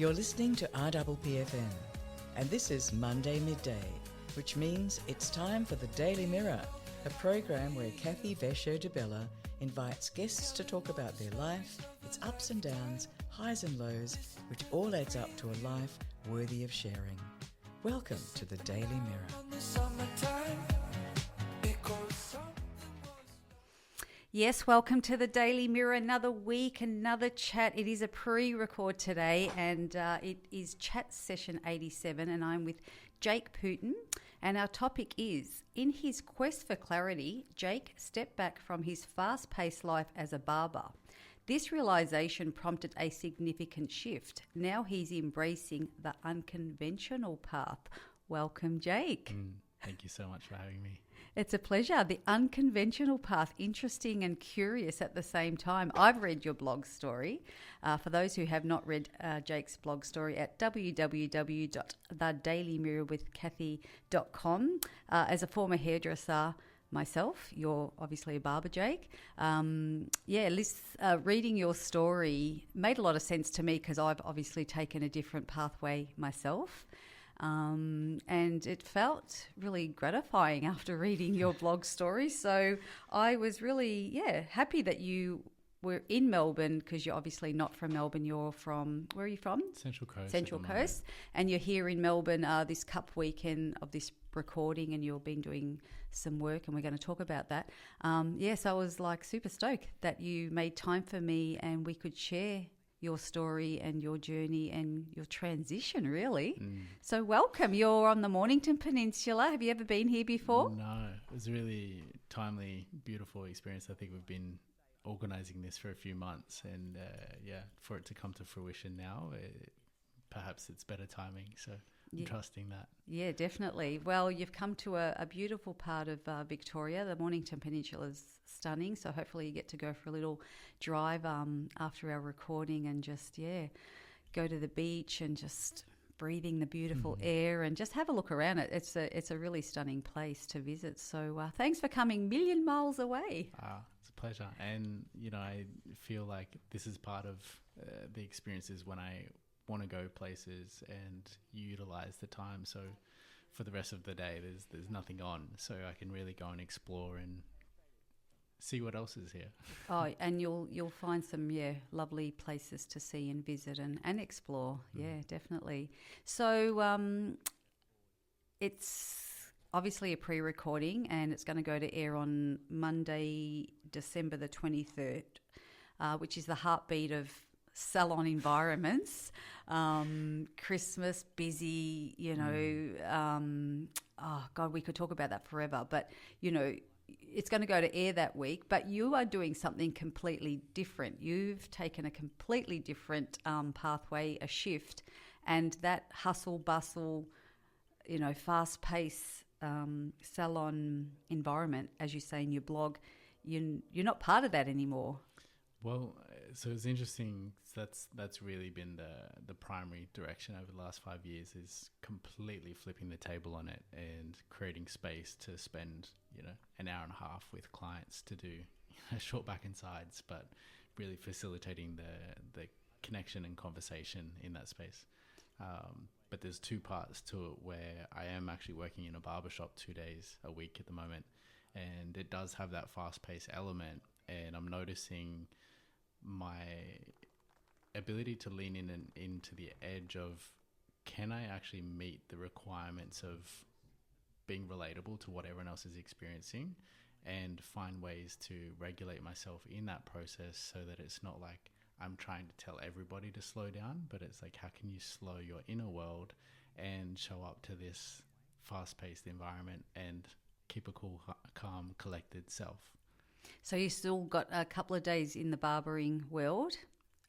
You're listening to RPPFM, and this is Monday Midday, which means it's time for the Daily Mirror, a program where Cathy Vesho-DeBella invites guests to talk about their life, its ups and downs, highs and lows, which all adds up to a life worthy of sharing. Welcome to the Daily Mirror. Yes, welcome to the Daily Mirror. Another week, another chat. It is a pre-record today, and it is chat session 87, and I'm with Jake Putin. And our topic is, in his quest for clarity, Jake stepped back from his fast-paced life as a barber. This realisation prompted a significant shift. Now he's embracing the unconventional path. Welcome, Jake. Thank you so much for having me. It's a pleasure. The unconventional path, interesting and curious at the same time. I've read your blog story. For those who have not read Jake's blog story, at www.thedailymirrorwithcathy.com. As a former hairdresser myself, you're obviously a barber, Jake. Reading your story made a lot of sense to me because I've obviously taken a different pathway myself. And it felt really gratifying after reading your blog story. So I was really, happy that you were in Melbourne, because you're obviously not from Melbourne. You're from, where are you from? Central Coast. Central Coast. And you're here in Melbourne this Cup weekend of this recording, and you've been doing some work, and we're going to talk about that. So I was like super stoked that you made time for me and we could share your story and your journey and your transition, really. So welcome. You're on the Mornington Peninsula. Have you ever been here before? No, it was a really timely, beautiful experience. I think we've been organising this for a few months, and for it to come to fruition now, perhaps it's better timing. So I'm trusting that. Yeah, definitely. Well, you've come to a beautiful part of Victoria. The Mornington Peninsula is stunning, so hopefully you get to go for a little drive after our recording and just, go to the beach and just breathing the beautiful air and just have a look around it. It's a really stunning place to visit. So thanks for coming million miles away. It's a pleasure. And, I feel like this is part of the experiences when I want to go places and utilize the time. So for the rest of the day, there's nothing on, so I can really go and explore and see what else is here. Oh, and you'll find some lovely places to see and visit and explore. Yeah, definitely. So it's obviously a pre-recording, and it's going to go to air on Monday, December the 23rd, which is the heartbeat of salon environments. Christmas, busy, we could talk about that forever, but it's going to go to air that week, but you are doing something completely different. You've taken a completely different pathway, a shift, and that hustle bustle, fast-paced salon environment, as you say in your blog, you're not part of that anymore. Well, so it's interesting. That's really been the primary direction over the last 5 years, is completely flipping the table on it and creating space to spend, an hour and a half with clients to do short back and sides, but really facilitating the connection and conversation in that space. But there's two parts to it, where I am actually working in a barbershop 2 days a week at the moment, and it does have that fast-paced element, and I'm noticing my ability to lean in and into the edge of, can I actually meet the requirements of being relatable to what everyone else is experiencing, and find ways to regulate myself in that process, so that it's not like I'm trying to tell everybody to slow down, but it's like, how can you slow your inner world and show up to this fast-paced environment and keep a cool, calm, collected self? So you still got a couple of days in the barbering world,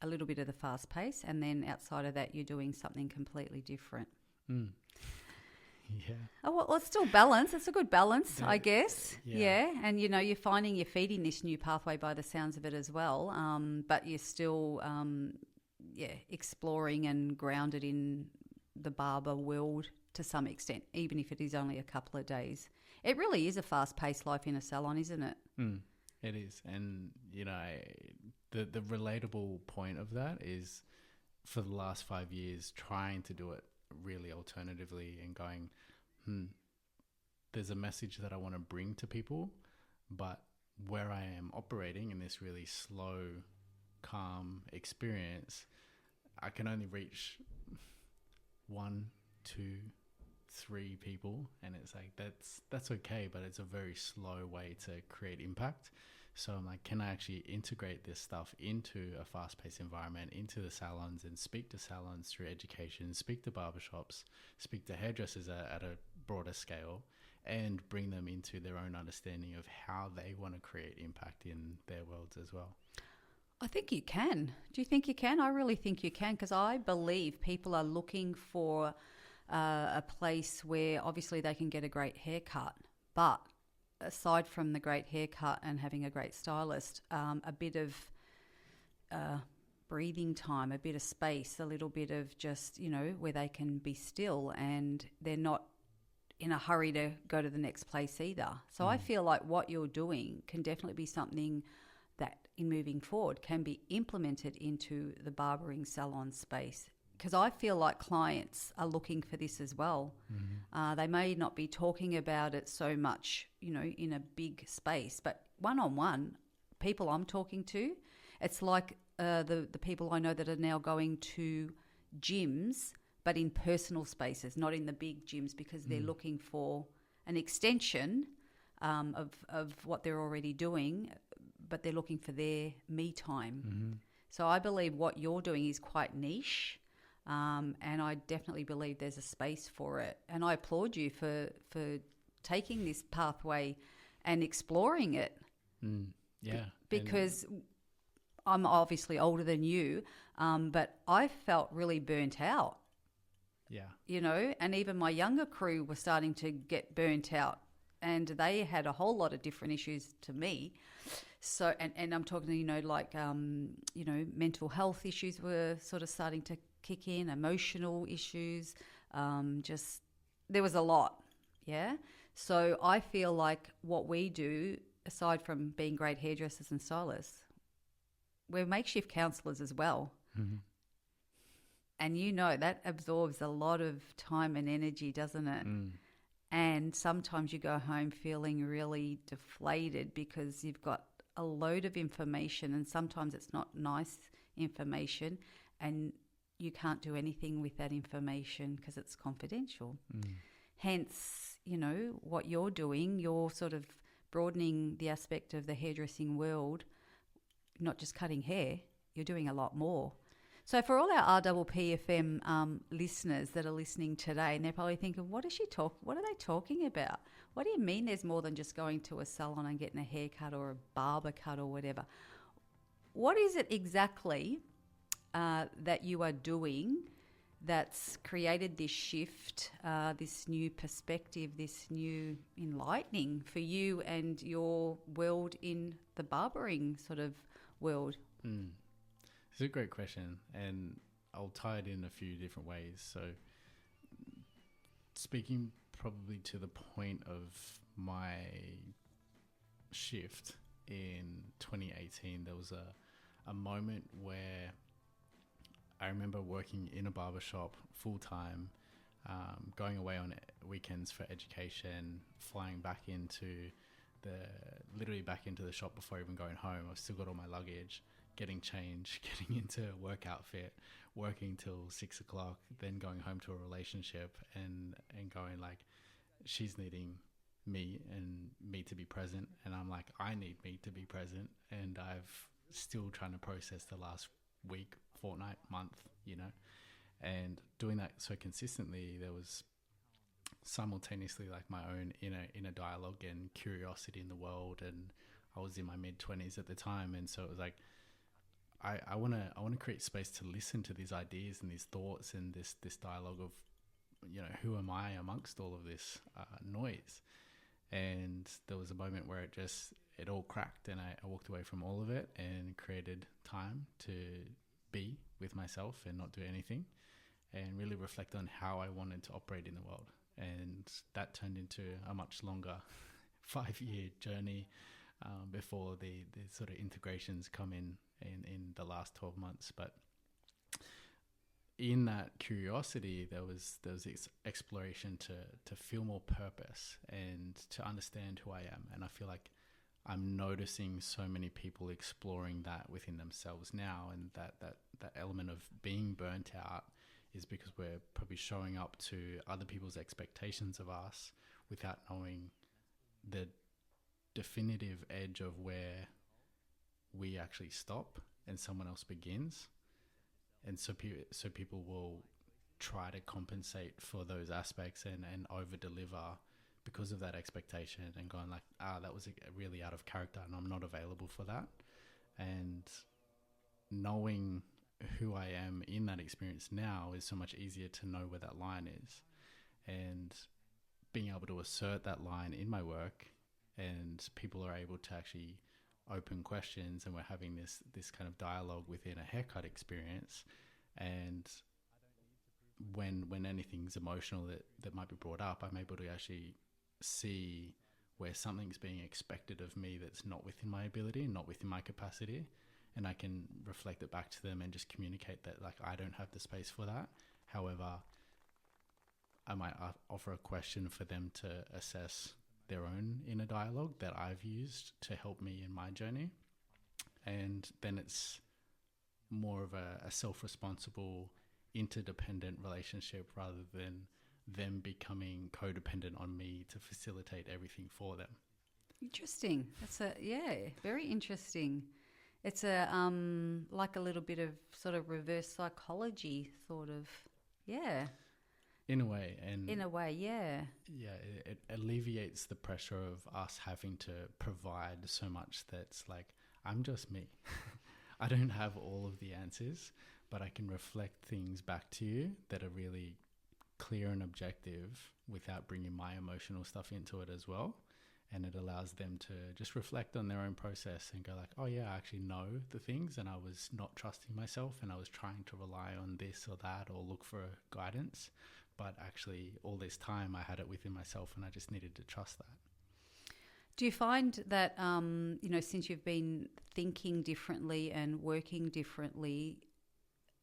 a little bit of the fast pace, and then outside of that, you're doing something completely different. Yeah. Oh, well, it's still balance. It's a good balance, I guess. Yeah. And, you're finding you're feeding this new pathway by the sounds of it as well. But you're still, exploring and grounded in the barber world to some extent, even if it is only a couple of days. It really is a fast-paced life in a salon, isn't it? It is. And, the relatable point of that is for the last 5 years trying to do it really alternatively and going, there's a message that I want to bring to people, but where I am operating in this really slow, calm experience, I can only reach 1, 2, 3 people, and it's like that's okay, but it's a very slow way to create impact. So I'm like, can I actually integrate this stuff into a fast-paced environment, into the salons, and speak to salons through education, speak to barbershops, speak to hairdressers at a broader scale, and bring them into their own understanding of how they want to create impact in their worlds as well? I think you can. Do you think you can? I really think you can, because I believe people are looking for a place where obviously they can get a great haircut, but aside from the great haircut and having a great stylist, a bit of breathing time, a bit of space, a little bit of just, where they can be still and they're not in a hurry to go to the next place either. So I feel like what you're doing can definitely be something that in moving forward can be implemented into the barbering salon space, because I feel like clients are looking for this as well. They may not be talking about it so much, in a big space, but one-on-one, people I'm talking to, it's like the people I know that are now going to gyms, but in personal spaces, not in the big gyms, because they're looking for an extension of what they're already doing, but they're looking for their me time. So I believe what you're doing is quite niche. And I definitely believe there's a space for it. And I applaud you for taking this pathway and exploring it. Yeah. Because I'm obviously older than you, but I felt really burnt out. Yeah. And even my younger crew were starting to get burnt out, and they had a whole lot of different issues to me. So, and I'm talking, mental health issues were sort of starting to kick in, emotional issues, there was a lot, yeah? So I feel like what we do, aside from being great hairdressers and stylists, we're makeshift counsellors as well. And that absorbs a lot of time and energy, doesn't it? And sometimes you go home feeling really deflated because you've got a load of information, and sometimes it's not nice information, and you can't do anything with that information because it's confidential. Hence, what you're doing, you're sort of broadening the aspect of the hairdressing world, not just cutting hair, you're doing a lot more. So for all our RPPFM listeners that are listening today, and they're probably thinking, what are they talking about? What do you mean there's more than just going to a salon and getting a haircut or a barber cut or whatever? What is it exactly that you are doing that's created this shift, this new perspective, this new enlightening for you and your world in the barbering sort of world? It's a great question, and I'll tie it in a few different ways. So speaking probably to the point of my shift in 2018, there was a moment where I remember working in a barbershop full-time, going away on weekends for education, flying back into the shop before even going home. I've still got all my luggage, getting changed, getting into a work outfit, working till 6 o'clock, then going home to a relationship and going like, she's needing me and me to be present. And I'm like, I need me to be present. And I've still trying to process the last week, fortnight, month, and doing that so consistently, there was simultaneously like my own inner dialogue and curiosity in the world. And I was in my mid-20s at the time. And so it was like, I want to create space to listen to these ideas and these thoughts and this dialogue of, who am I amongst all of this noise? And there was a moment where it all cracked, and I walked away from all of it and created time to be with myself and not do anything, and really reflect on how I wanted to operate in the world. And that turned into a much longer 5-year journey before the sort of integrations come in the last 12 months. But in that curiosity, there was this exploration to feel more purpose and to understand who I am. And I feel like I'm noticing so many people exploring that within themselves now, and that element of being burnt out is because we're probably showing up to other people's expectations of us without knowing the definitive edge of where we actually stop and someone else begins. And so people will try to compensate for those aspects and over deliver because of that expectation, and going like, that was really out of character and I'm not available for that. And knowing who I am in that experience now is so much easier to know where that line is, and being able to assert that line in my work, and people are able to actually open questions, and we're having this kind of dialogue within a haircut experience. And when anything's emotional that might be brought up, I'm able to actually see where something's being expected of me that's not within my ability, not within my capacity, and I can reflect it back to them and just communicate that, like, I don't have the space for that. However, I might offer a question for them to assess their own inner dialogue that I've used to help me in my journey. And then it's more of a self-responsible, interdependent relationship rather than them becoming codependent on me to facilitate everything for them. Interesting. That's very interesting. It's a like a little bit of sort of reverse psychology, sort of. Yeah. In a way, yeah. Yeah, it alleviates the pressure of us having to provide so much. That's like, I'm just me. I don't have all of the answers, but I can reflect things back to you that are really clear and objective without bringing my emotional stuff into it as well. And it allows them to just reflect on their own process and go like, oh yeah, I actually know the things, and I was not trusting myself, and I was trying to rely on this or that or look for guidance. But actually all this time I had it within myself, and I just needed to trust that. Do you find that, since you've been thinking differently and working differently,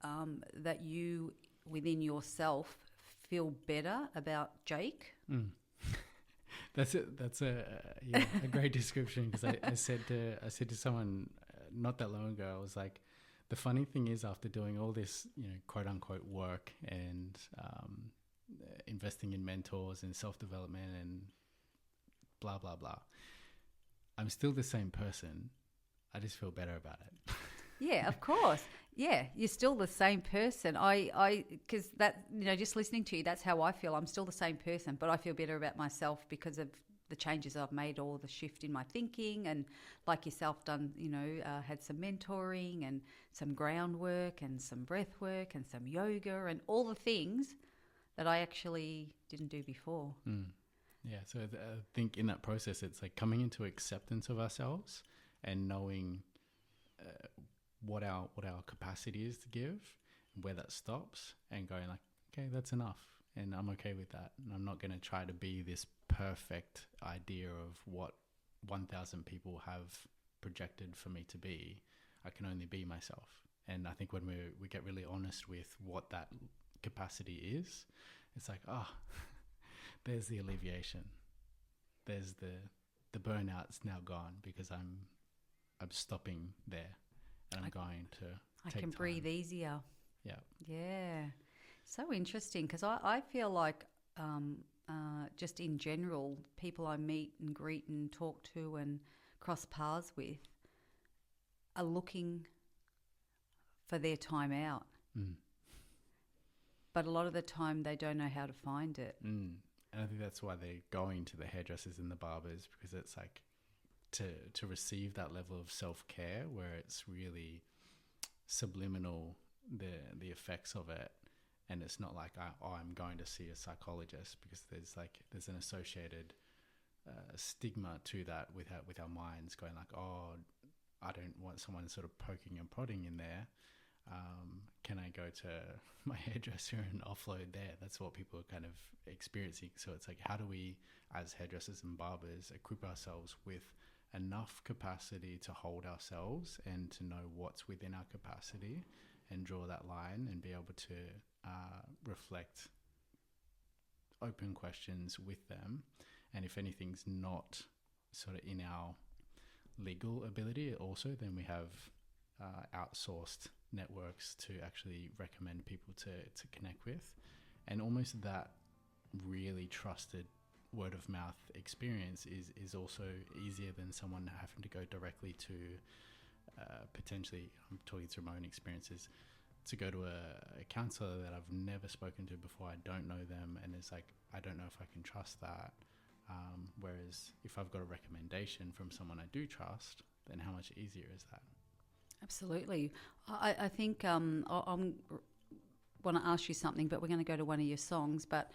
that you within yourself feel better about Jake? That's a great description, because I said to someone not that long ago, I was like, the funny thing is, after doing all this, quote unquote work and investing in mentors and self-development and blah, blah, blah, I'm still the same person. I just feel better about it. Yeah, of course. Yeah, you're still the same person. Because that, just listening to you, that's how I feel. I'm still the same person, but I feel better about myself because of the changes I've made, or the shift in my thinking, and like yourself done, had some mentoring and some groundwork and some breath work and some yoga and all the things that I actually didn't do before. Yeah, so I think in that process, it's like coming into acceptance of ourselves and knowing what our capacity is to give, where that stops, and going like, okay, that's enough, and I'm okay with that, and I'm not going to try to be this perfect idea of what 1,000 people have projected for me to be. I can only be myself. And I think when we get really honest with what that capacity is, it's like, there's the alleviation, there's the burnout's now gone, because I'm stopping there, and I'm going to take I can time. breathe easier. Yeah. So interesting, because I feel like just in general, people I meet and greet and talk to and cross paths with are looking for their time out. But a lot of the time they don't know how to find it. And I think that's why they're going to the hairdressers and the barbers, because it's like to receive that level of self-care where it's really subliminal, the effects of it. And it's not like, I'm going to see a psychologist, because there's an associated stigma to that with our minds going like, I don't want someone sort of poking and prodding in there. Can I go to my hairdresser and offload there? That's what people are kind of experiencing. So it's like, how do we, as hairdressers and barbers, equip ourselves with enough capacity to hold ourselves and to know what's within our capacity, and draw that line and be able to reflect open questions with them. And if anything's not sort of in our legal ability also, then we have outsourced networks to actually recommend people to connect with. And almost that really trusted word of mouth experience is also easier than someone having to go directly to potentially, I'm talking through my own experiences, to go to a counselor that I've never spoken to before. I don't know them, and it's like, I don't know if I can trust that. Whereas if I've got a recommendation from someone I do trust, then how much easier is that? Absolutely. I think I want to ask you something, but we're going to go to one of your songs. But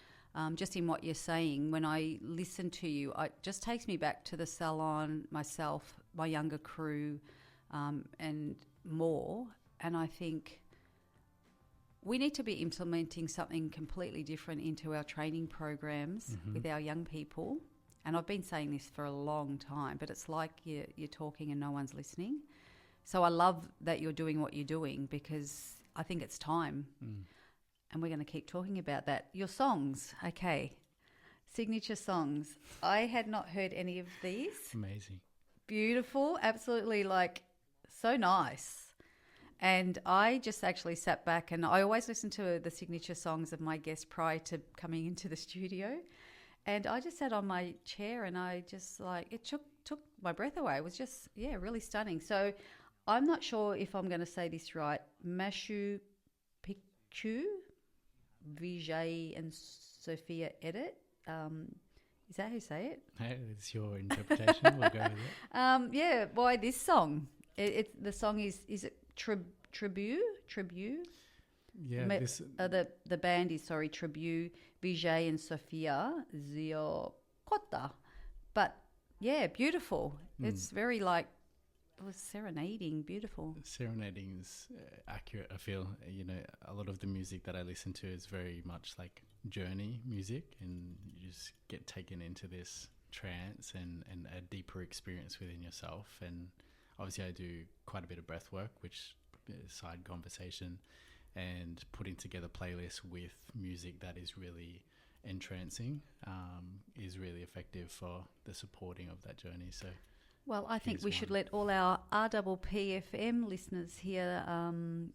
just in what you're saying, when I listen to you, it just takes me back to the salon, myself, my younger crew, and more. And I think we need to be implementing something completely different into our training programs with our young people. And I've been saying this for a long time, but it's like you're talking and no one's listening. So I love that you're doing what you're doing, because I think it's time. And we're going to keep talking about that. Your songs, okay. Signature songs. I had not heard any of these. Amazing. Beautiful. Absolutely, like, so nice. And I just actually sat back, and I always listen to the signature songs of my guests prior to coming into the studio. And I just sat on my chair, and I just, like, it took my breath away. It was just, really stunning. So I'm not sure if I'm going to say this right. Mashu Picchu, Vijay and Sophia Edit. Is that how you say it? Hey, it's your interpretation. We'll go with it. Why this song? The song is it Tribute? Yeah, the band is, Tribute, Vijay and Sophia Ziokota. But yeah, beautiful. It's very like, it was serenading, beautiful. Serenading is accurate, I feel. A lot of the music that I listen to is very much like journey music, and you just get taken into this trance and a deeper experience within yourself. And obviously I do quite a bit of breath work, which is a side conversation, and putting together playlists with music that is really entrancing is really effective for the supporting of that journey. So, well, I think we should let all our RPPFM listeners here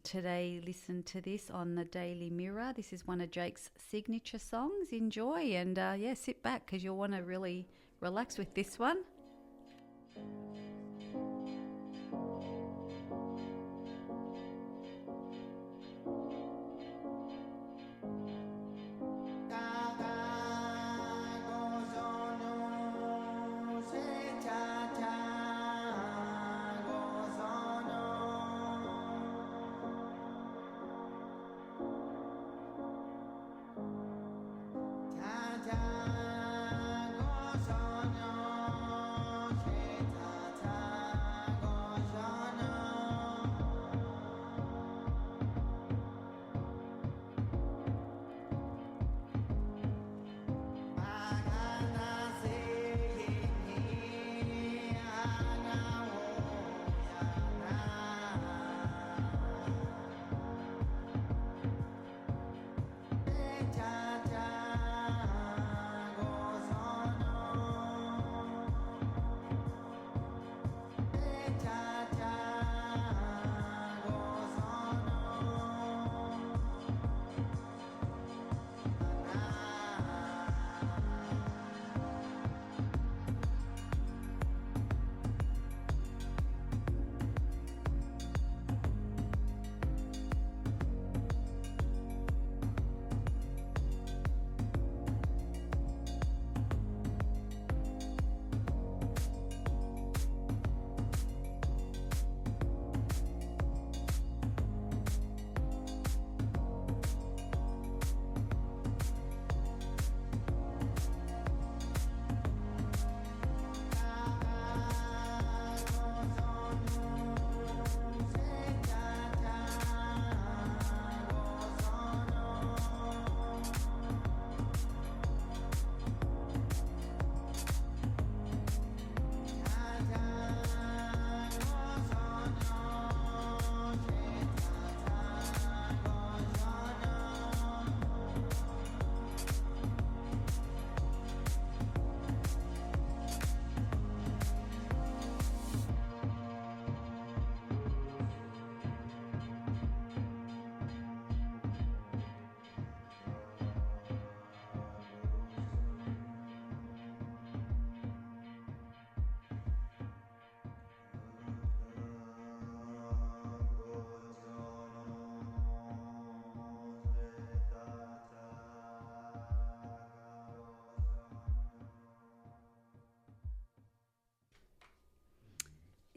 today listen to this on the Daily Mirror. This is one of Jake's signature songs. Enjoy, and sit back, because you'll want to really relax with this one.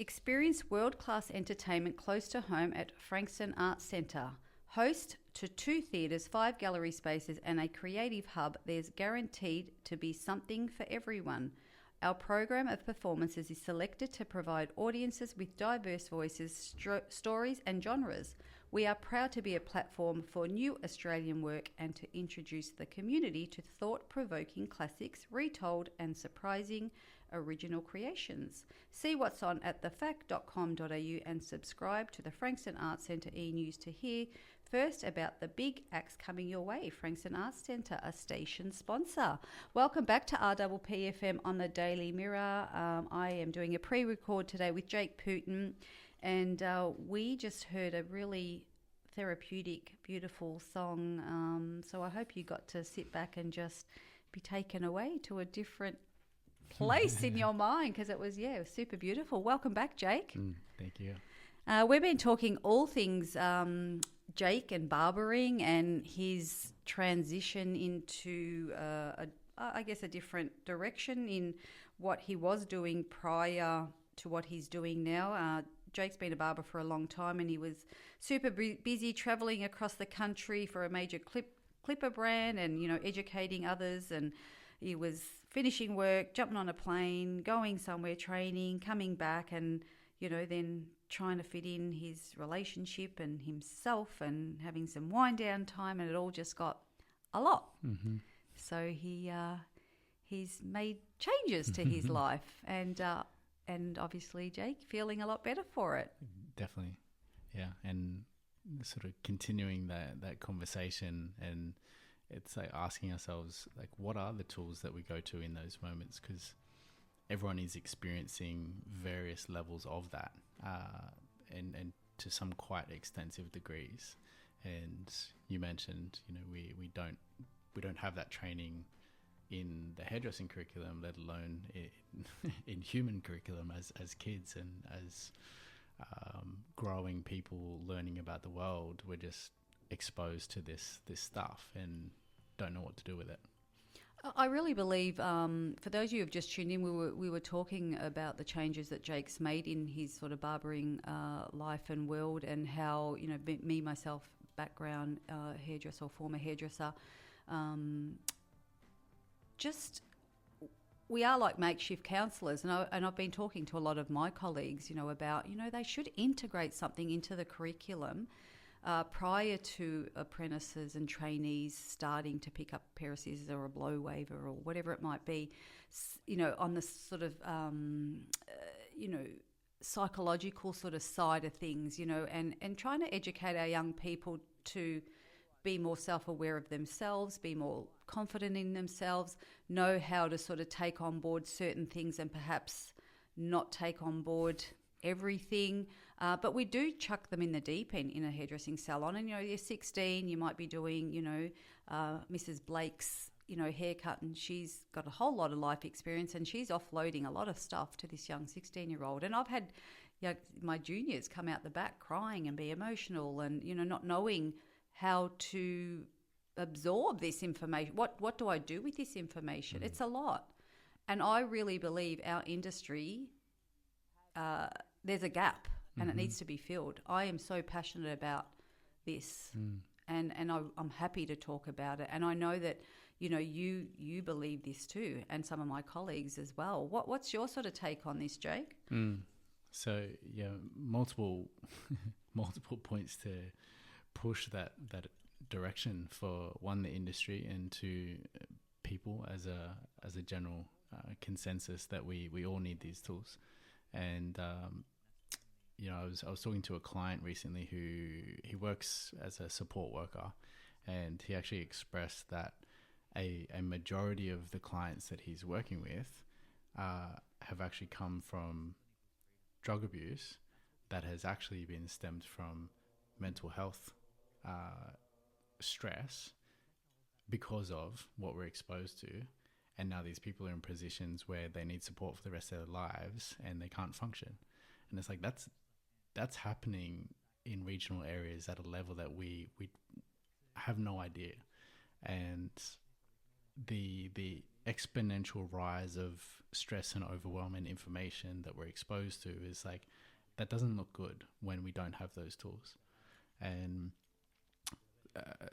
Experience world-class entertainment close to home at Frankston Arts Centre. Host to 2 theatres, 5 gallery spaces and a creative hub, there's guaranteed to be something for everyone. Our program of performances is selected to provide audiences with diverse voices, stories and genres. We are proud to be a platform for new Australian work and to introduce the community to thought-provoking classics, retold and surprising original creations. See what's on at thefact.com.au and subscribe to the Frankston Arts Centre e-news to hear first about the big acts coming your way. Frankston Arts Centre, a station sponsor. Welcome back to RPPFM on the Daily Mirror. I am doing a pre-record today with Jake Putin, and we just heard a really therapeutic, beautiful song. So I hope you got to sit back and just be taken away to a different place in your mind, because it was super beautiful. Welcome back, Jake. Thank you. We've been talking all things Jake and barbering and his transition into a different direction in what he was doing prior to what he's doing now. Jake's been a barber for a long time, and he was super busy traveling across the country for a major clipper brand and, educating others. And he was finishing work, jumping on a plane, going somewhere, training, coming back, and, then trying to fit in his relationship and himself and having some wind down time, and it all just got a lot. Mm-hmm. So he's made changes to his life, and obviously Jake feeling a lot better for it. Definitely, yeah, and sort of continuing that conversation, and it's like asking ourselves, like, what are the tools that we go to in those moments? Because everyone is experiencing various levels of that, and to some quite extensive degrees. And you mentioned, we don't have that training in the hairdressing curriculum, let alone in human curriculum as kids and as growing people learning about the world. We're just exposed to this stuff and don't know what to do with it. I really believe, for those of you who have just tuned in, we were talking about the changes that Jake's made in his sort of barbering life and world, and how, me, myself, background hairdresser or former hairdresser, we are like makeshift counsellors, and I've been talking to a lot of my colleagues, about, they should integrate something into the curriculum prior to apprentices and trainees starting to pick up a pair of scissors or a blow waver or whatever it might be, on the sort of, psychological sort of side of things, and trying to educate our young people to be more self-aware of themselves, be more confident in themselves, know how to sort of take on board certain things and perhaps not take on board everything. But we do chuck them in the deep end in a hairdressing salon. And, you're 16, you might be doing, Mrs. Blake's, haircut, and she's got a whole lot of life experience, and she's offloading a lot of stuff to this young 16-year-old. And I've had my juniors come out the back crying and be emotional and, not knowing how to absorb this information. What do I do with this information? It's a lot. And I really believe our industry, there's a gap, and it needs to be filled. I am so passionate about this, and I'm happy to talk about it. And I know that, you believe this too, and some of my colleagues as well. What's your sort of take on this, Jake? So, multiple points to push that direction for, one, the industry, and two, people as a general consensus that we all need these tools. And I was talking to a client recently he works as a support worker, and he actually expressed that a majority of the clients that he's working with have actually come from drug abuse that has actually been stemmed from mental health stress because of what we're exposed to. And now these people are in positions where they need support for the rest of their lives and they can't function. And it's like, that's happening in regional areas at a level that we have no idea. And the exponential rise of stress and overwhelm and information that we're exposed to is like, that doesn't look good when we don't have those tools. And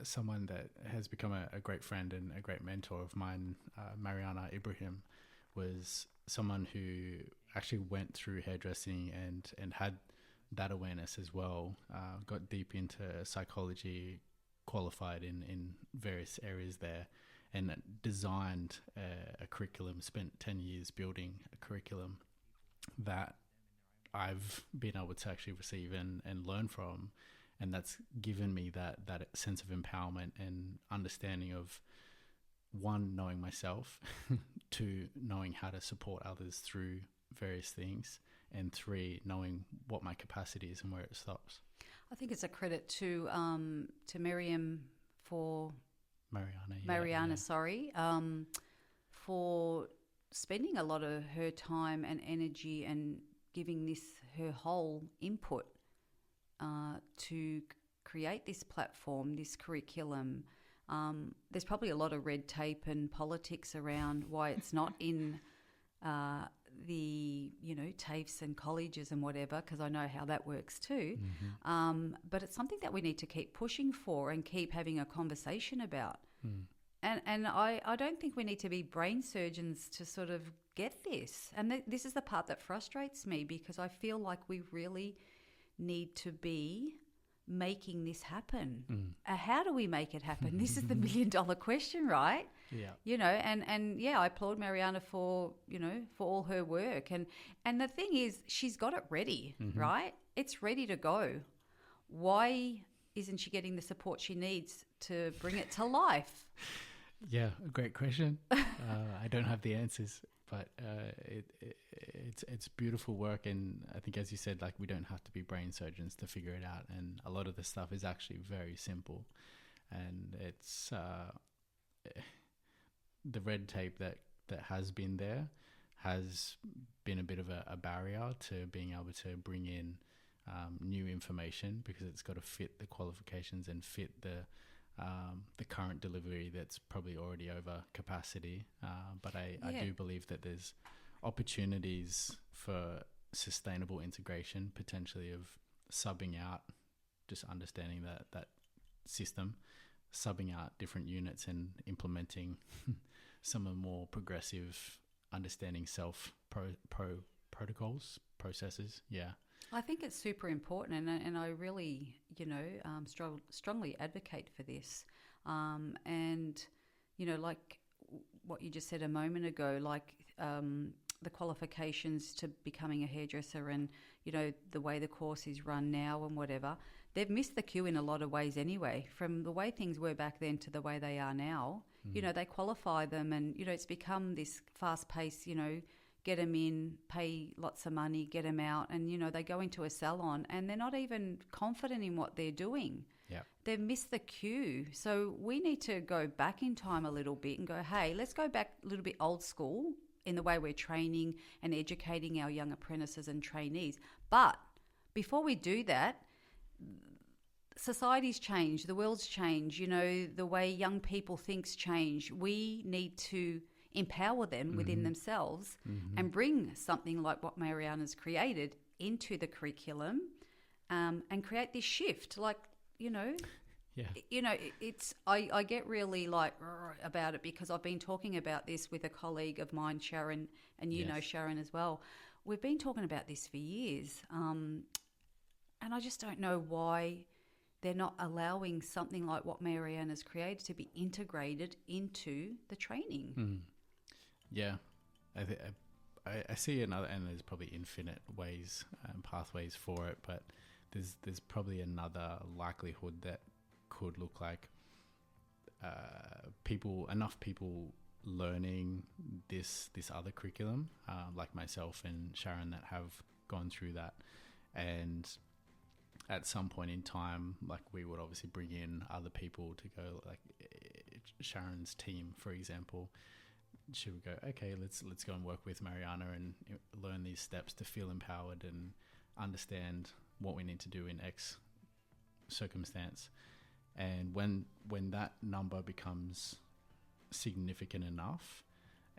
someone that has become a great friend and a great mentor of mine, Mariana Ibrahim, was someone who actually went through hairdressing and had that awareness as well, got deep into psychology, qualified in various areas there, and designed a curriculum, spent 10 years building a curriculum that I've been able to actually receive and learn from. And that's given me that sense of empowerment and understanding of, one, knowing myself, two, knowing how to support others through various things, and three, knowing what my capacity is and where it stops. I think it's a credit to Mariana, for spending a lot of her time and energy and giving this her whole input to create this platform, this curriculum. There's probably a lot of red tape and politics around why it's not in the TAFEs and colleges and whatever, because I know how that works too. Mm-hmm. But it's something that we need to keep pushing for and keep having a conversation about. Mm. And I don't think we need to be brain surgeons to sort of get this. And this is the part that frustrates me, because I feel like we really need to be making this happen. How do we make it happen? This is the $1 million question, right? Yeah. And I applaud Mariana for all her work. And the thing is, she's got it ready, right? It's ready to go. Why isn't she getting the support she needs to bring it to life? Yeah, a great question. I don't have the answers, but it's beautiful work. And I think, as you said, like, we don't have to be brain surgeons to figure it out. And a lot of the stuff is actually very simple. And it's the red tape that has been there has been a bit of a barrier to being able to bring in new information, because it's got to fit the qualifications and fit the current delivery that's probably already over capacity. But I do believe that there's opportunities for sustainable integration, potentially, of subbing out, just understanding that system, subbing out different units and implementing some of the more progressive understanding self protocols, processes. Yeah. I think it's super important, and I really, strongly advocate for this. And, like what you just said a moment ago, like the qualifications to becoming a hairdresser and, the way the course is run now and whatever, they've missed the cue in a lot of ways anyway, from the way things were back then to the way they are now. They qualify them and, it's become this fast-paced, get them in, pay lots of money, get them out, and, they go into a salon and they're not even confident in what they're doing. Yeah. They've missed the cue. So we need to go back in time a little bit and go, hey, let's go back a little bit old school in the way we're training and educating our young apprentices and trainees. But before we do that, society's changed, the world's changed, the way young people think's changed. We need to empower them within themselves and bring something like what Mariana's created into the curriculum, and create this shift. Like, it's I get really like about it, because I've been talking about this with a colleague of mine, Sharon, and you know Sharon as well. We've been talking about this for years, and I just don't know why they're not allowing something like what Mariana's created to be integrated into the training. Yeah, I see another, and there's probably infinite ways and pathways for it, but there's probably another likelihood that could look like enough people learning this other curriculum, like myself and Sharon, that have gone through that, and at some point in time, like, we would obviously bring in other people to go, like Sharon's team, for example. She would go, okay, let's go and work with Mariana and learn these steps to feel empowered and understand what we need to do in X circumstance. And when that number becomes significant enough,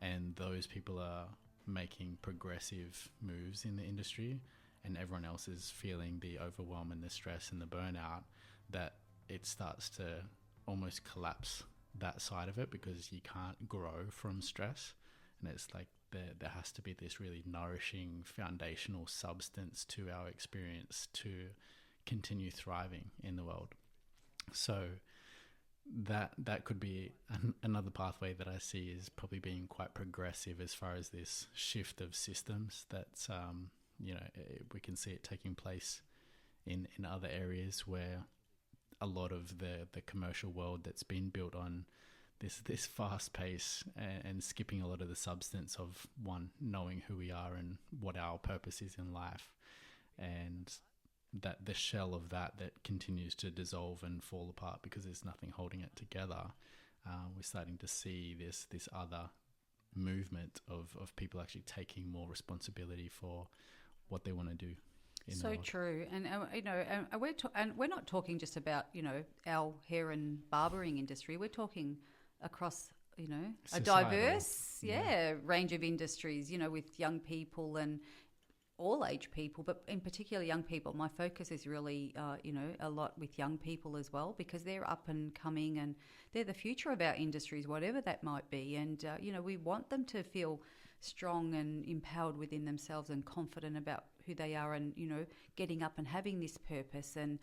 and those people are making progressive moves in the industry, and everyone else is feeling the overwhelm and the stress and the burnout, that it starts to almost collapse that side of it, because you can't grow from stress. And it's like there has to be this really nourishing foundational substance to our experience to continue thriving in the world. So that could be another pathway that I see is probably being quite progressive as far as this shift of systems. That's we can see it taking place in other areas where a lot of the commercial world that's been built on this fast pace and skipping a lot of the substance of knowing who we are and what our purpose is in life, and that the shell of that continues to dissolve and fall apart because there's nothing holding it together. We're starting to see this other movement of people actually taking more responsibility for what they want to do. So true. And we're not talking just about our hair and barbering industry. We're talking across a diverse range of industries, with young people and all age people, but in particular young people. My focus is really a lot with young people as well, because they're up and coming and they're the future of our industries, whatever that might be. And we want them to feel strong and empowered within themselves and confident about who they are, and getting up and having this purpose, and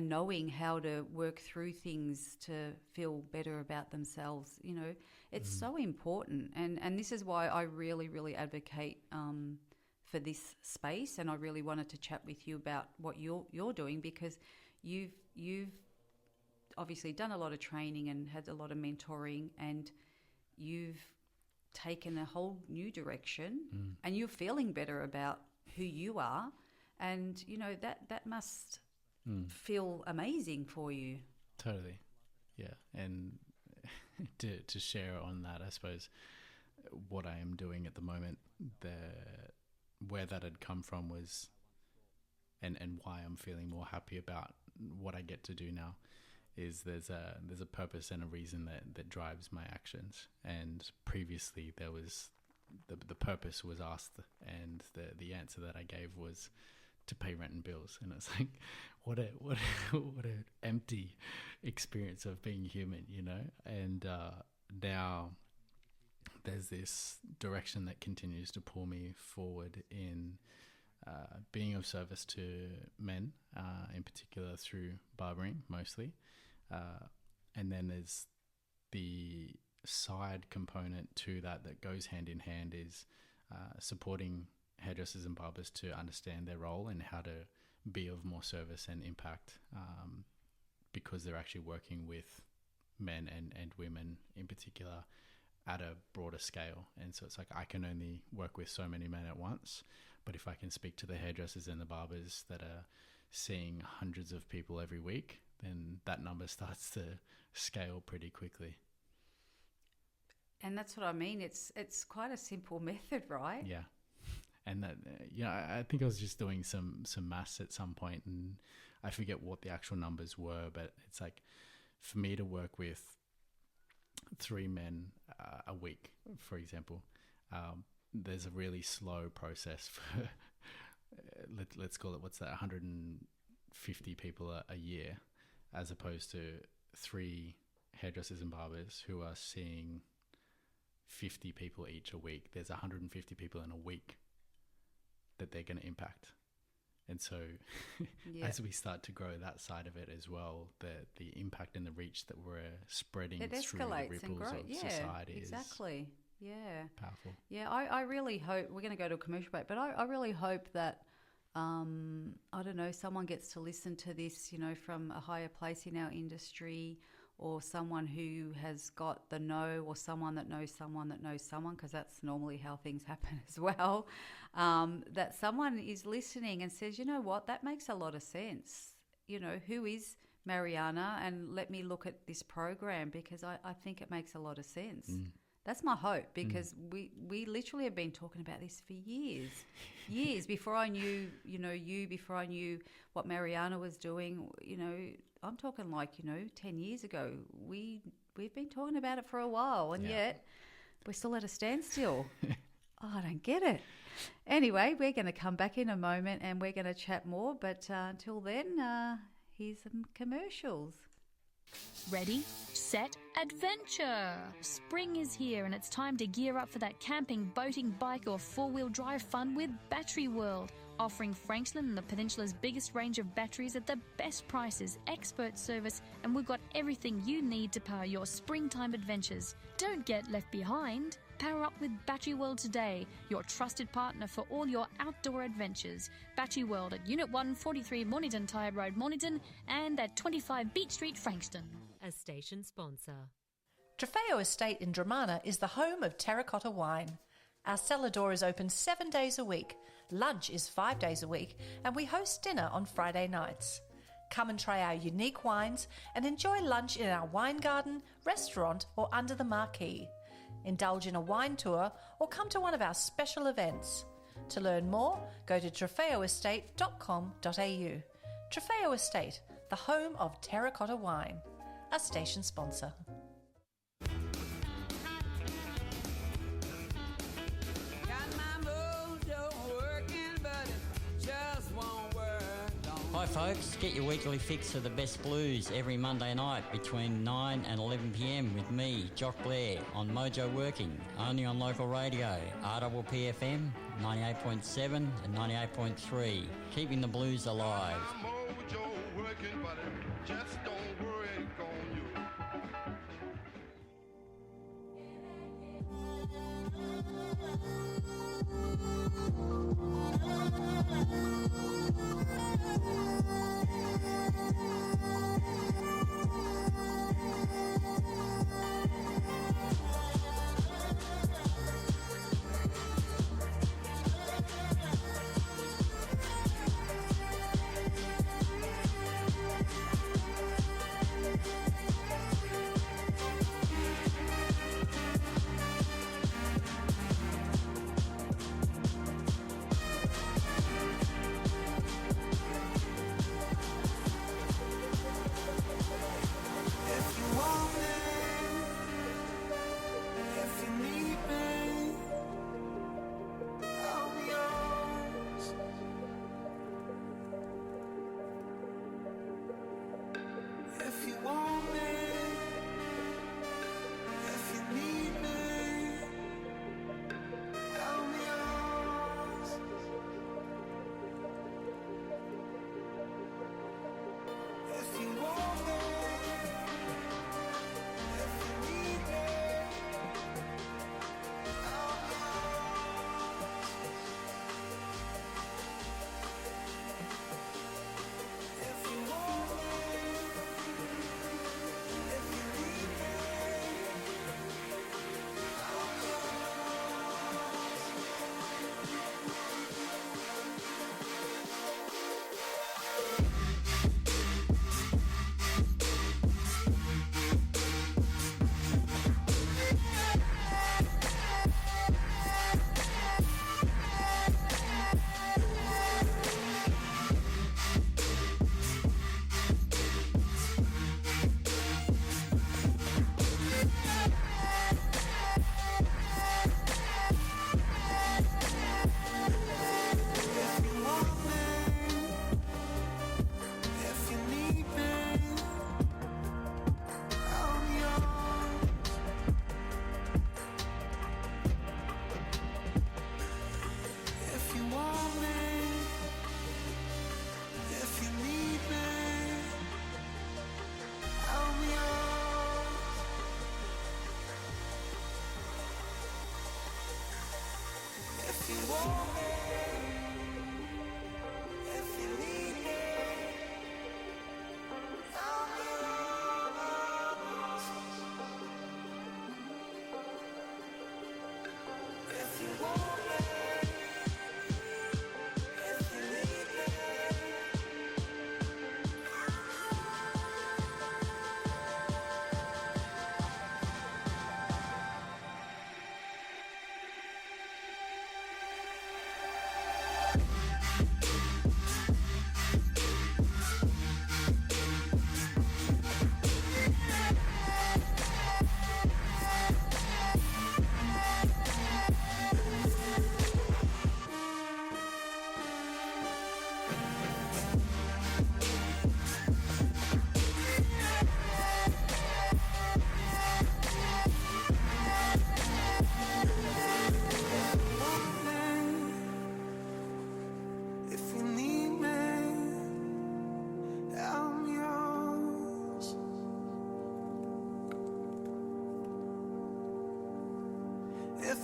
knowing how to work through things to feel better about themselves. It's so important, and this is why I really advocate for this space. And I really wanted to chat with you about what you're doing, because you've obviously done a lot of training and had a lot of mentoring, and you've taken a whole new direction, and you're feeling better about who you are, and that must feel amazing for you. Totally. Yeah. And to share on that, I suppose what I am doing at the moment, where that had come from was and why I'm feeling more happy about what I get to do now is there's a purpose and a reason that drives my actions. And previously there was the purpose was asked, and the answer that I gave was to pay rent and bills. And it's like, what an empty experience of being human, And now there's this direction that continues to pull me forward in being of service to men, in particular through barbering mostly. And then there's the side component to that goes hand in hand is supporting hairdressers and barbers to understand their role and how to be of more service and impact, because they're actually working with men and women in particular at a broader scale. And so it's like, I can only work with so many men at once, but if I can speak to the hairdressers and the barbers that are seeing hundreds of people every week, then that number starts to scale pretty quickly. And that's what I mean. It's quite a simple method, right? Yeah. And that, I think I was just doing some maths at some point, and I forget what the actual numbers were, but it's like, for me to work with 3 men a week, for example, there's a really slow process for, let's call it, 150 people a year, as opposed to 3 hairdressers and barbers who are seeing 50 people each a week. There's 150 people in a week that they're going to impact. And so as we start to grow that side of it as well, the impact and the reach that we're spreading through the ripples of society exactly. is powerful. Yeah, I really hope, we're going to go to a commercial break, but I really hope that, I don't know, someone gets to listen to this, from a higher place in our industry, or someone who has got the know, or someone that knows someone, because that's normally how things happen as well, that someone is listening and says, you know what, that makes a lot of sense. Who is Mariana? And let me look at this program, because I think it makes a lot of sense. That's my hope, because we literally have been talking about this for years before I knew, before I knew what Mariana was doing. I'm talking 10 years ago. We've been talking about it for a while, and yet We're still at a standstill. Oh, I don't get it. Anyway, we're going to come back in a moment and we're going to chat more. But until then, here's some commercials. Ready, set, adventure! Spring is here and it's time to gear up for that camping, boating, bike or four-wheel drive fun with Battery World. Offering Franklin and the Peninsula's biggest range of batteries at the best prices, expert service, and we've got everything you need to power your springtime adventures. Don't get left behind. Power up with Battery World today, your trusted partner for all your outdoor adventures. Battery World at Unit 143 Mornington Tired Road, Mornington, and at 25 Beach Street, Frankston. A station sponsor. Trofeo Estate in Dramana is the home of terracotta wine. Our cellar door is open 7 days a week, lunch is 5 days a week, and we host dinner on Friday nights. Come and try our unique wines and enjoy lunch in our wine garden, restaurant or under the marquee. Indulge in a wine tour or come to one of our special events. To learn more, go to trofeoestate.com.au. Trofeo Estate, the home of terracotta wine. A station sponsor. Hi folks, get your weekly fix of the best blues every Monday night between 9 and 11 p.m. with me, Jock Blair, on Mojo Working, only on local radio, RPPFM 98.7 and 98.3, keeping the blues alive. Mojo working, but just don't worry, it's on you.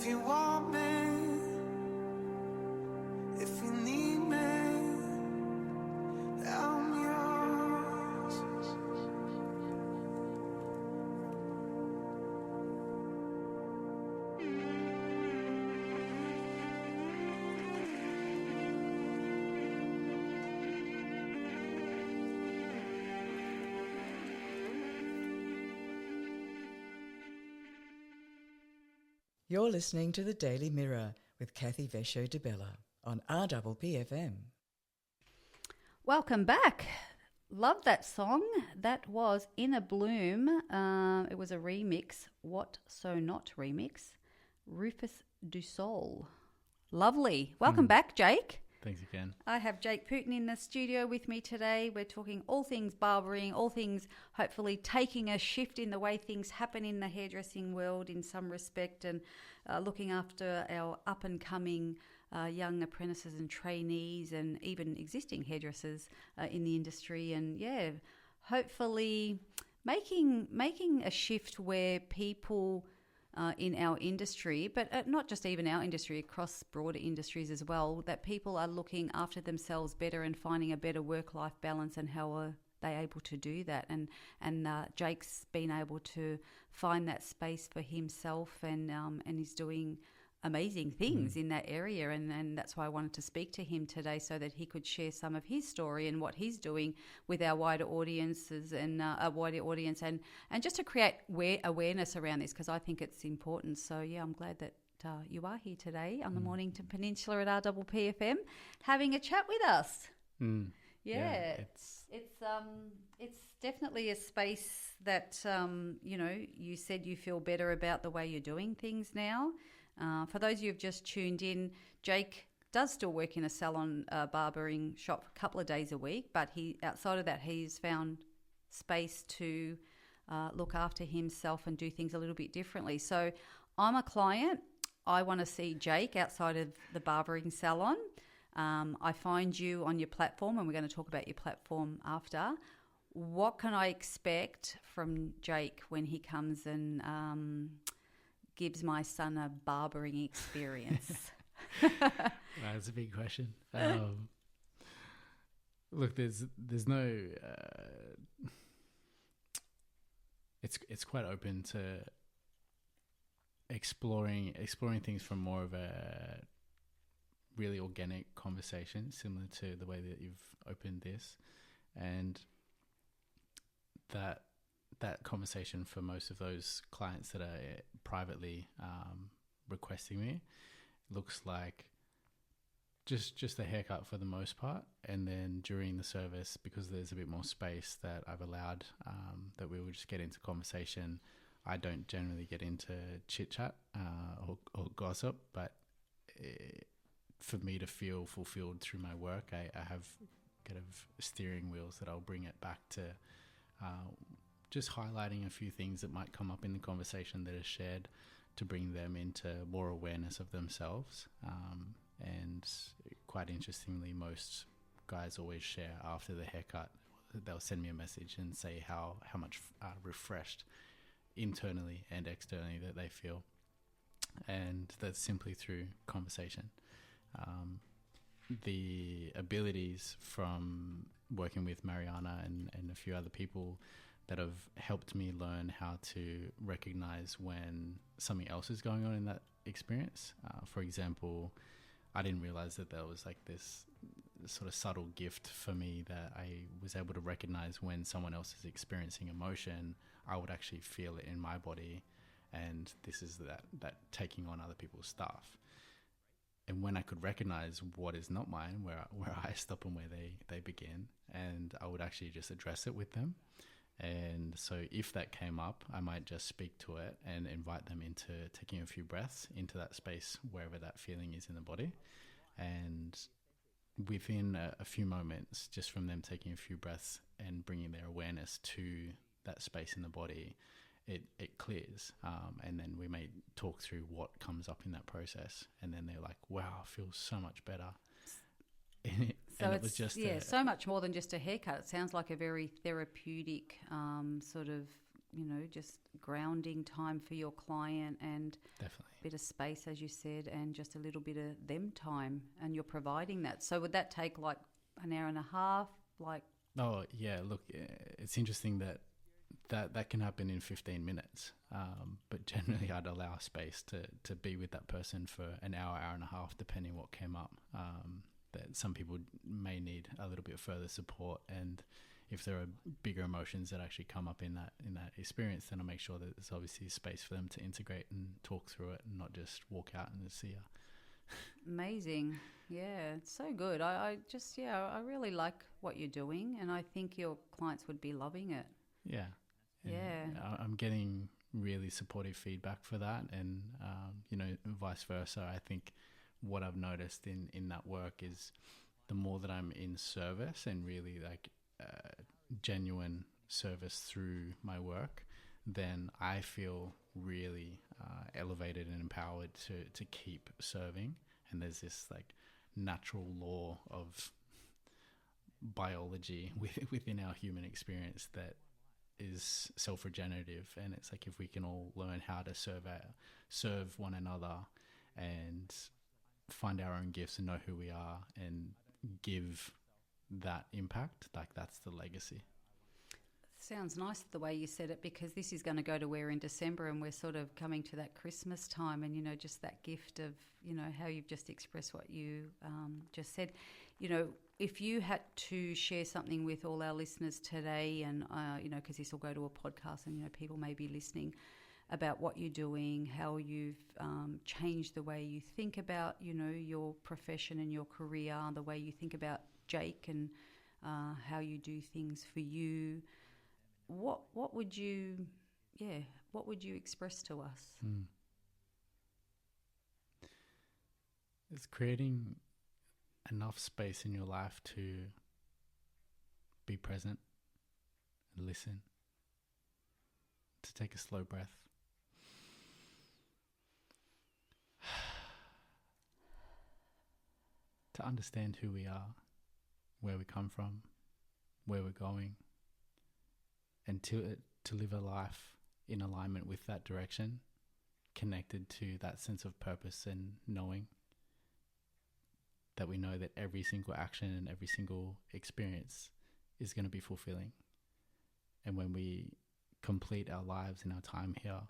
you want me, if you need me, I'm yours. You're listening to The Daily Mirror with Cathy Vesho-DeBella on RPPFM. Welcome back. Love that song. That was In a Bloom. It was a remix. What So Not remix. Rufus Du Sol. Lovely. Welcome back, Jake. Thanks again. I have Jake Putin in the studio with me today. We're talking all things barbering, all things hopefully taking a shift in the way things happen in the hairdressing world in some respect, and looking after our up-and-coming young apprentices and trainees and even existing hairdressers in the industry. And, yeah, hopefully making a shift where people in our industry, but not just even our industry, across broader industries as well, that people are looking after themselves better and finding a better work-life balance, and how are they able to do that. And Jake's been able to find that space for himself, and he's doing amazing things in that area, and that's why I wanted to speak to him today, so that he could share some of his story and what he's doing with our wider audiences and a wider audience, and just to create awareness around this, because I think it's important. So yeah, I'm glad that you are here today on the Mornington Peninsula at RPPFM having a chat with us. Yeah, it's definitely a space that you said you feel better about the way you're doing things now. For those of you who've just tuned in, Jake does still work in a salon barbering shop a couple of days a week, but outside of that, he's found space to look after himself and do things a little bit differently. So I'm a client. I want to see Jake outside of the barbering salon. I find you on your platform, and we're going to talk about your platform after. What can I expect from Jake when he comes and gives my son a barbering experience? That's a big question. Look, there's no. It's quite open to exploring things from more of a really organic conversation, similar to the way that you've opened this, and that conversation for most of those clients that are privately requesting me looks like just a haircut for the most part, and then during the service, because there's a bit more space that I've allowed, that we will just get into conversation. I don't generally get into chit chat or gossip, but for me to feel fulfilled through my work, I have kind of steering wheels that I'll bring it back to just highlighting a few things that might come up in the conversation that are shared, to bring them into more awareness of themselves. And quite interestingly, most guys always share after the haircut. They'll send me a message and say how much refreshed internally and externally that they feel. And that's simply through conversation. The abilities from working with Mariana and a few other people that have helped me learn how to recognize when something else is going on in that experience. For example, I didn't realize that there was like this sort of subtle gift for me, that I was able to recognize when someone else is experiencing emotion, I would actually feel it in my body. And this is that taking on other people's stuff. And when I could recognize what is not mine, where I stop and where they begin, and I would actually just address it with them. And so if that came up, I might just speak to it and invite them into taking a few breaths into that space, wherever that feeling is in the body. And within a few moments, just from them taking a few breaths and bringing their awareness to that space in the body, it clears. And then we may talk through what comes up in that process. And then they're like, wow, I feel so much better. So it was just so much more than just a haircut. It sounds like a very therapeutic sort of just grounding time for your client and Definitely. a bit of space, as you said, and just a little bit of them time, and you're providing that. So would that take like an hour and a half? Like, oh yeah, look, it's interesting that can happen in 15 minutes. But generally I'd allow space to be with that person for an hour and a half, depending what came up. That some people may need a little bit further support, and if there are bigger emotions that actually come up in that experience, then I'll make sure that there's obviously space for them to integrate and talk through it, and not just walk out and see ya. amazing. Yeah, it's so good. I really like what you're doing, and I think your clients would be loving it. Yeah. And Yeah. I'm getting really supportive feedback for that, and vice versa. I think what I've noticed in that work is the more that I'm in service and really like genuine service through my work, then I feel really elevated and empowered to keep serving. And there's this like natural law of biology within our human experience that is self-regenerative, and it's like if we can all learn how to serve one another and find our own gifts and know who we are and give that impact, like that's the legacy. Sounds nice the way you said it, because this is going to go to air in December, and we're sort of coming to that Christmas time, and just that gift of how you've just expressed what you just said. If you had to share something with all our listeners today, and because this will go to a podcast, and people may be listening, about what you're doing, how you've changed the way you think about your profession and your career, the way you think about Jake, and how you do things for you. What would you express to us? It's creating enough space in your life to be present and listen, to take a slow breath, to understand who we are, where we come from, where we're going, and to live a life in alignment with that direction, connected to that sense of purpose and knowing that we know that every single action and every single experience is going to be fulfilling. And when we complete our lives and our time here,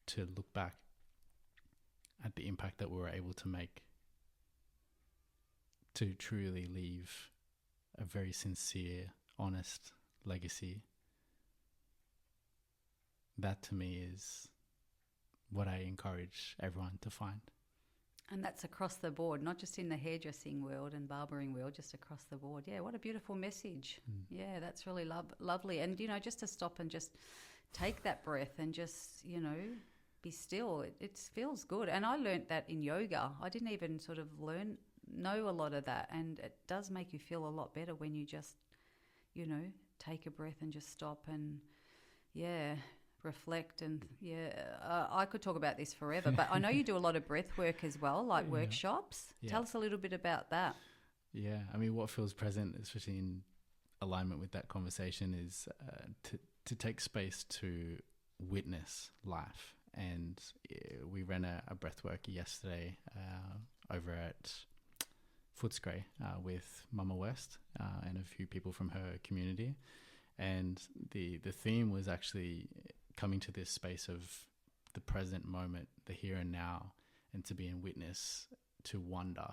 to look back at the impact that we were able to make, to truly leave a very sincere, honest legacy. That to me is what I encourage everyone to find. And that's across the board, not just in the hairdressing world and barbering world, just across the board. Yeah, what a beautiful message. Yeah, that's really lovely. And, just to stop and just take that breath and just, be still. It feels good. And I learnt that in yoga. I didn't even sort of know a lot of that. And it does make you feel a lot better when you just, take a breath and just stop and, reflect. And I could talk about this forever, but I know you do a lot of breath work as well, like workshops. Tell us a little bit about that. Yeah, I mean, what feels present, especially in alignment with that conversation, is to take space to witness life. And we ran a breathwork yesterday over at Footscray with Mama West and a few people from her community. And the theme was actually coming to this space of the present moment, the here and now, and to be in witness to wonder.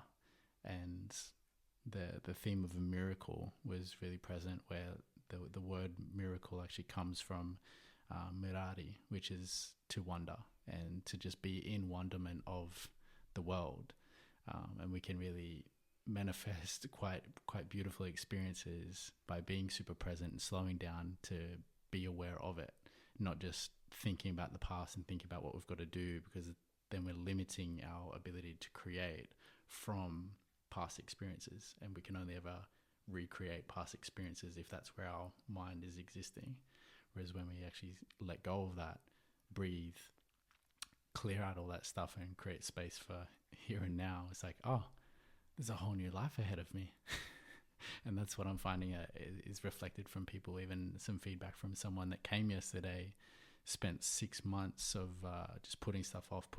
And the theme of a miracle was really present, where the word miracle actually comes from mirari, which is to wonder and to just be in wonderment of the world. And we can really manifest quite beautiful experiences by being super present and slowing down to be aware of it, not just thinking about the past and thinking about what we've got to do, because then we're limiting our ability to create from past experiences, and we can only ever recreate past experiences if that's where our mind is existing. Whereas when we actually let go of that, breathe, clear out all that stuff and create space for here and now, it's like, oh, there's a whole new life ahead of me. And that's what I'm finding is reflected from people. Even some feedback from someone that came yesterday, spent 6 months of just putting stuff off.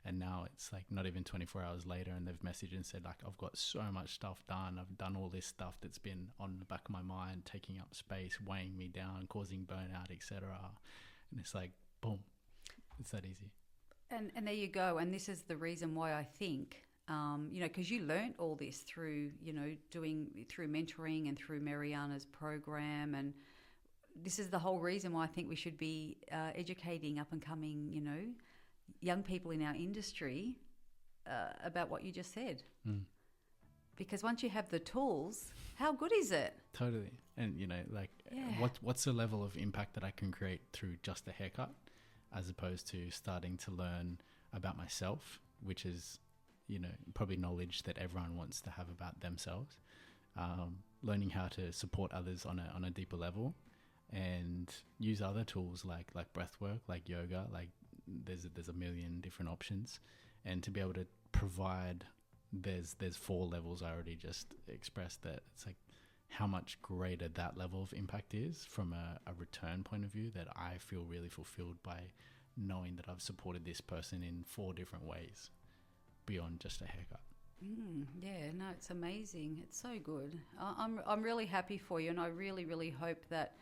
And now it's like not even 24 hours later, and they've messaged and said, like, I've got so much stuff done. I've done all this stuff that's been on the back of my mind, taking up space, weighing me down, causing burnout, etc. And it's like, boom, it's that easy. And there you go. And this is the reason why I think, because you learnt all this through, through mentoring and through Mariana's program. And this is the whole reason why I think we should be educating up and coming, young people in our industry about what you just said. Because once you have the tools, how good is it? Totally. And, what's the level of impact that I can create through just a haircut, as opposed to starting to learn about myself, which is, probably knowledge that everyone wants to have about themselves, learning how to support others on a deeper level, and use other tools like breath work, like yoga, like there's a million different options. And to be able to provide, there's 4 levels I already just expressed, that it's like how much greater that level of impact is from a return point of view, that I feel really fulfilled by knowing that I've supported this person in 4 different ways beyond just a haircut. Yeah, no, it's amazing. It's so good. I'm really happy for you, and I really, really hope that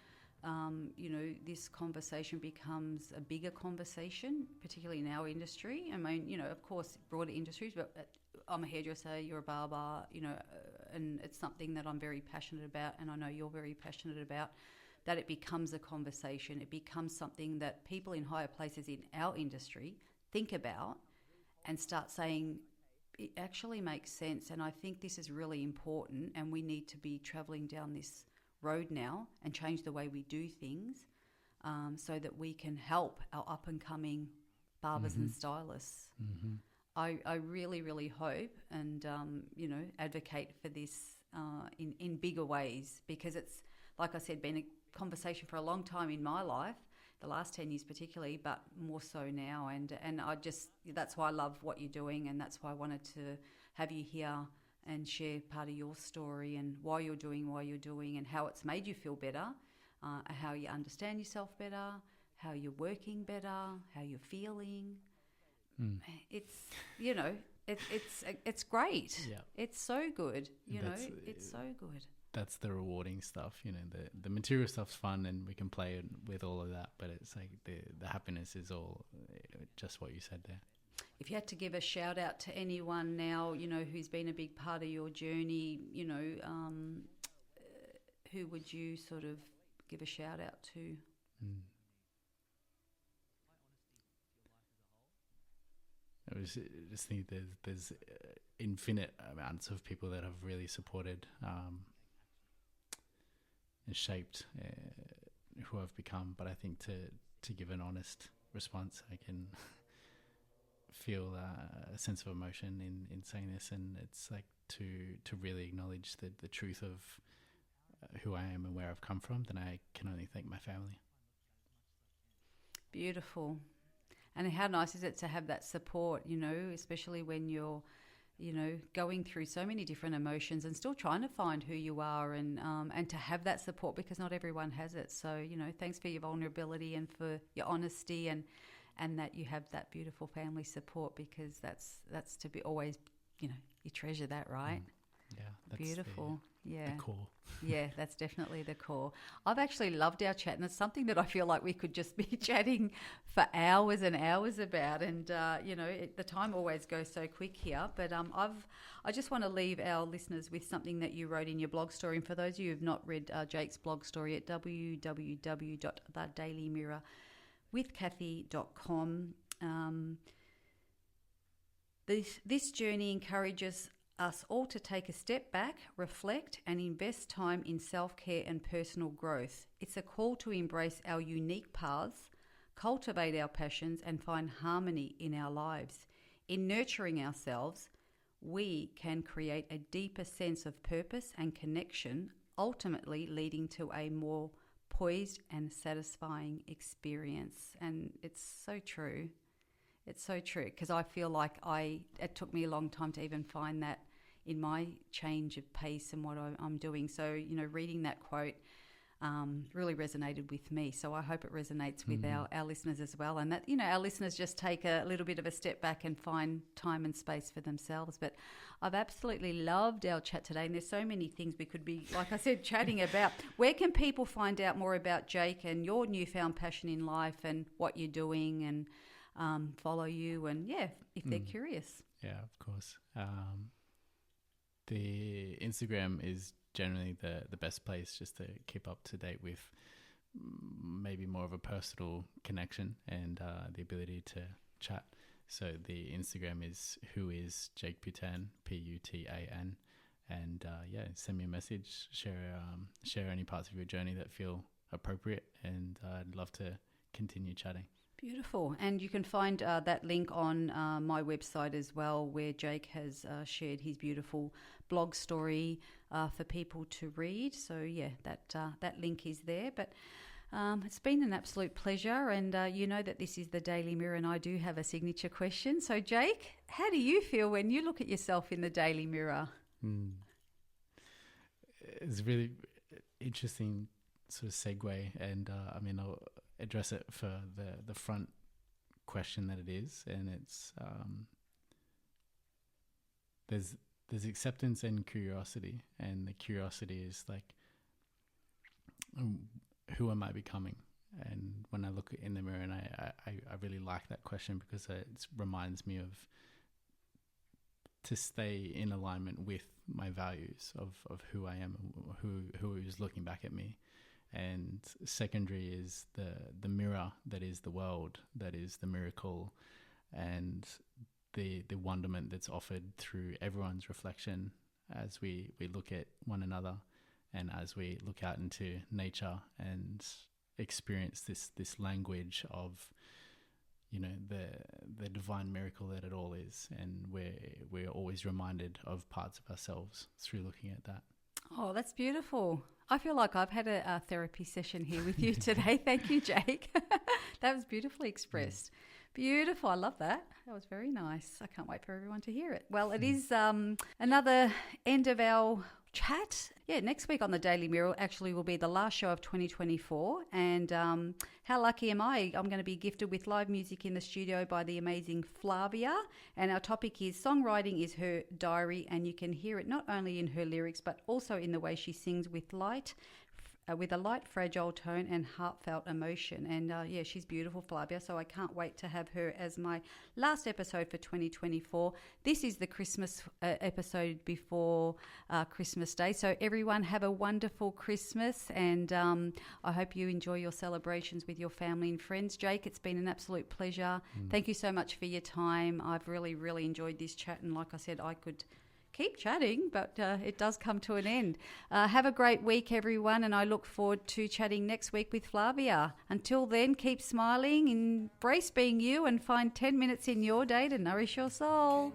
this conversation becomes a bigger conversation, particularly in our industry. I mean, of course, broader industries, but I'm a hairdresser, you're a barber, and it's something that I'm very passionate about, and I know you're very passionate about, that it becomes a conversation. It becomes something that people in higher places in our industry think about and start saying, it actually makes sense. And I think this is really important, and we need to be travelling down this road now and change the way we do things, so that we can help our up and coming barbers and stylists. I really, really hope and advocate for this in bigger ways, because it's, like I said, been a conversation for a long time in my life, the last 10 years particularly, but more so now. And I just, that's why I love what you're doing, and that's why I wanted to have you here and share part of your story and why you're doing, and how it's made you feel better, how you understand yourself better, how you're working better, how you're feeling. It's, it's great. Yeah. It's so good. It's so good. That's the rewarding stuff. The material stuff's fun, and we can play with all of that, but it's like the happiness is all just what you said there. If you had to give a shout out to anyone now, who's been a big part of your journey, who would you sort of give a shout out to? I just think there's infinite amounts of people that have really supported and shaped who I've become. But I think to give an honest response, I can feel a sense of emotion in saying this, and it's like to really acknowledge the truth of who I am and where I've come from. Then I can only thank my family. Beautiful. And how nice is it to have that support, especially when you're, going through so many different emotions and still trying to find who you are, and to have that support, because not everyone has it. So, thanks for your vulnerability and for your honesty, and that you have that beautiful family support, because that's to be always, you treasure that, right? Yeah, that's beautiful. the core. Yeah, that's definitely the core. I've actually loved our chat, and it's something that I feel like we could just be chatting for hours and hours about. And the time always goes so quick here. But I just want to leave our listeners with something that you wrote in your blog story. And for those of you who have not read Jake's blog story, at www.thedailymirrorwithcathy.com, this journey encourages us all to take a step back, reflect, and invest time in self-care and personal growth. It's a call to embrace our unique paths, cultivate our passions, and find harmony in our lives. In nurturing ourselves, we can create a deeper sense of purpose and connection, ultimately leading to a more poised and satisfying experience. And it's so true. It's so true, because I feel like it took me a long time to even find that in my change of pace and what I'm doing. So, you know, reading that quote really resonated with me. So I hope it resonates with our listeners as well. And that, you know, our listeners just take a little bit of a step back and find time and space for themselves. But I've absolutely loved our chat today. And there's so many things we could be, like I said, chatting about. Where can people find out more about Jake and your newfound passion in life and what you're doing and follow you? And yeah, if they're curious. Yeah, of course. The Instagram is generally the best place just to keep up to date with maybe more of a personal connection and the ability to chat. So the Instagram is who is Jake Putan, Putan, and send me a message, share any parts of your journey that feel appropriate, and I'd love to continue chatting. Beautiful. And you can find that link on my website as well, where Jake has shared his beautiful blog story for people to read. So, yeah, that link is there. But it's been an absolute pleasure. And you know that this is the Daily Mirror and I do have a signature question. So, Jake, how do you feel when you look at yourself in the Daily Mirror? It's a really interesting sort of segue. And, I'll address it for the front question that it is, and it's there's acceptance and curiosity, and the curiosity is like, who am I becoming? And when I look in the mirror, and I really like that question because it reminds me of to stay in alignment with my values of who I am, who is looking back at me. And secondary is the mirror that is the world, that is the miracle and the wonderment that's offered through everyone's reflection as we look at one another and as we look out into nature and experience this language of, you know, the divine miracle that it all is. And we're always reminded of parts of ourselves through looking at that. Oh, that's beautiful. I feel like I've had a therapy session here with you today. Thank you, Jake. That was beautifully expressed. Beautiful. I love that. That was very nice. I can't wait for everyone to hear it. Well, it is another end of our chat. Yeah, next week on the Daily Mirror actually will be the last show of 2024. And how lucky am I? I'm going to be gifted with live music in the studio by the amazing Flavia. And our topic is songwriting is her diary. And you can hear it not only in her lyrics, but also in the way she sings with a light, fragile tone and heartfelt emotion. And she's beautiful, Flavia. So I can't wait to have her as my last episode for 2024. This is the Christmas episode before Christmas Day. So everyone have a wonderful Christmas. And I hope you enjoy your celebrations with your family and friends. Jake, it's been an absolute pleasure. Thank you so much for your time. I've really, really enjoyed this chat. And like I said, I could keep chatting, but it does come to an end. Have a great week, everyone, and I look forward to chatting next week with Flavia. Until then, keep smiling, embrace being you, and find 10 minutes in your day to nourish your soul.